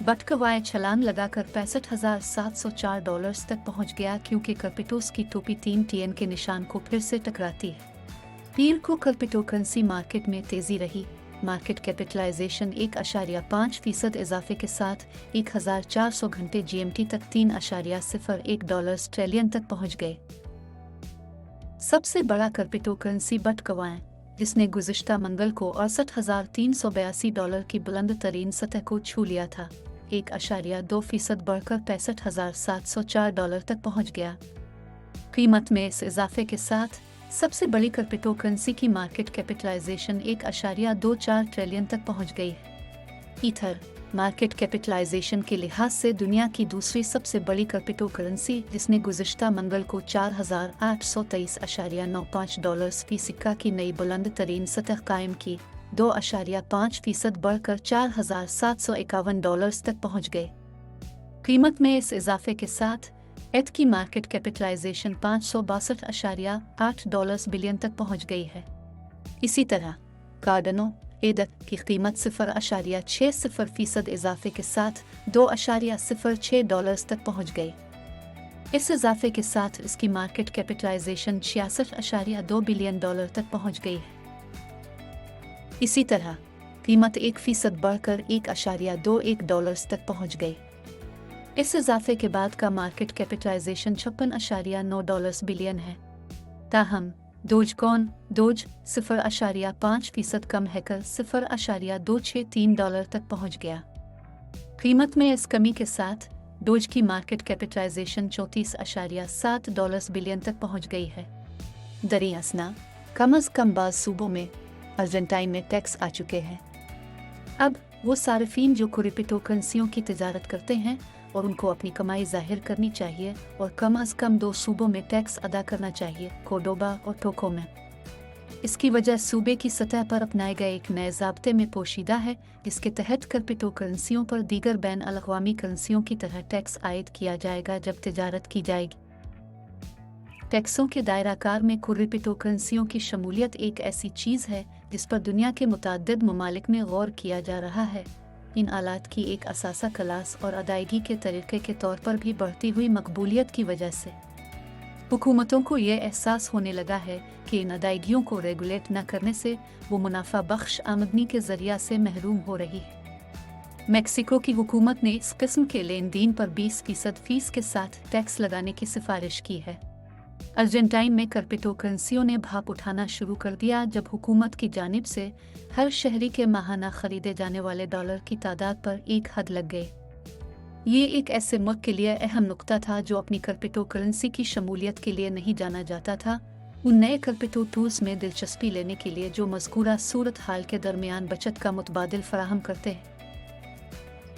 बटकवाए छलांग लगाकर $65,704 तक पहुंच गया क्योंकि क्रिप्टोस की टोपी 3 के निशान को फिर से टकराती है। पीर को क्रिप्टो करेंसी मार्केट में तेजी रही। मार्केट कैपिटलाइजेशन 1.5% इजाफे के साथ 1400 घंटे GMT तक $3.01 ट्रिलियन तक पहुंच गए। सबसे बड़ा क्रिप्टो करेंसी बटकवाए, जिसने गुज़िश्ता मंगल को $68,382 की बुलंद तरीन सतह को छू लिया था, 1.2% बढ़कर $65,704 तक पहुंच गया। कीमत में इस इजाफे के साथ सबसे बड़ी क्रिप्टो करेंसी की मार्केट कैपिटलाइजेशन 1.24 ट्रिलियन तक पहुंच गई है। ईथर मार्केट कैपिटलाइजेशन के लिहाज से दुनिया की दूसरी सबसे बड़ी क्रिप्टो करेंसी, जिसने गुज़िश्ता मंगल को $4,823.95 फी सिक्का की नई बुलंद तरीन सतह कायम की, 2.5% बढ़कर $4,751 तक पहुंच गए। कीमत में इस इजाफे के साथ एथ की मार्केट कैपिटलाइजेशन $562.8 बिलियन तक पहुंच गई है। इसी तरह कार्डनो एडक की कीमत 0.60% इजाफे के साथ $2.06 तक पहुंच गई। इस इजाफे के साथ इसकी मार्केट कैपिटलाइजेशन $66.2 बिलियन तक पहुंच गई है। इसी तरह कीमत 1% बढ़कर $1.21 तक पहुंच गई। इस इजाफे के बाद का मार्केट कैपिटलाइजेशन $56.9 बिलियन है। ताहम डोज 0.5% कम है कर $0.263 तक पहुंच गया। कीमत में इस कमी के साथ डोज की मार्केट कैपिटलाइजेशन $34.7 बिलियन तक पहुंच गई है। दरियासना कम अज कम बाज़ सूबों में अर्जेंटाइन में टैक्स आ चुके हैं। अब वो सार्फिन जो क्रिप्टो करेंसियों की तिजारत करते हैं और उनको अपनी कमाई जाहिर करनी चाहिए और कम अज़ कम 2 सूबों में टैक्स अदा करना चाहिए, कोर्डोबा और टोको में। इसकी वजह सूबे की सतह पर अपनाए गए एक नए ज़ाब्ते में पोशीदा है, जिसके तहत क्रिप्टो करेंसियों पर दीगर बैन अल-अक़वामी करेंसियों की तरह टैक्स आयद किया जाएगा जब तिजारत की जाएगी। टैक्सों के दायराकार में क्रिप्टो करेंसियों की शमूलियत एक ऐसी चीज़ है जिस पर दुनिया के मुतअद्दिद ममालिक में गौर किया जा रहा है। इन आलात की एक असासा क्लास और अदायगी के तरीके के तौर पर भी बढ़ती हुई मकबूलियत की वजह से हुकूमतों को ये एहसास होने लगा है कि इन अदायगियों को रेगुलेट न करने से वो मुनाफा बख्श आमदनी के जरिया से महरूम हो रही है। मेक्सिको की हुकूमत ने इस किस्म के लेन देन पर 20% फीस के साथ टैक्स लगाने की सिफारिश की है। अर्जेंटाइन में क्रिप्टो करेंसियों ने भाप उठाना शुरू कर दिया जब हुकूमत की जानिब से हर शहरी के माहाना खरीदे जाने वाले डॉलर की तादाद पर एक हद लग गई। ये एक ऐसे मुल्क के लिए अहम नुक्ता था जो अपनी क्रिप्टो करेंसी की शमूलियत के लिए नहीं जाना जाता था, उन नए क्रिप्टो टूल्स में दिलचस्पी लेने के लिए जो मज़कूरा सूरत हाल के दरमियान बचत का मुतबादिल फराहम करते हैं।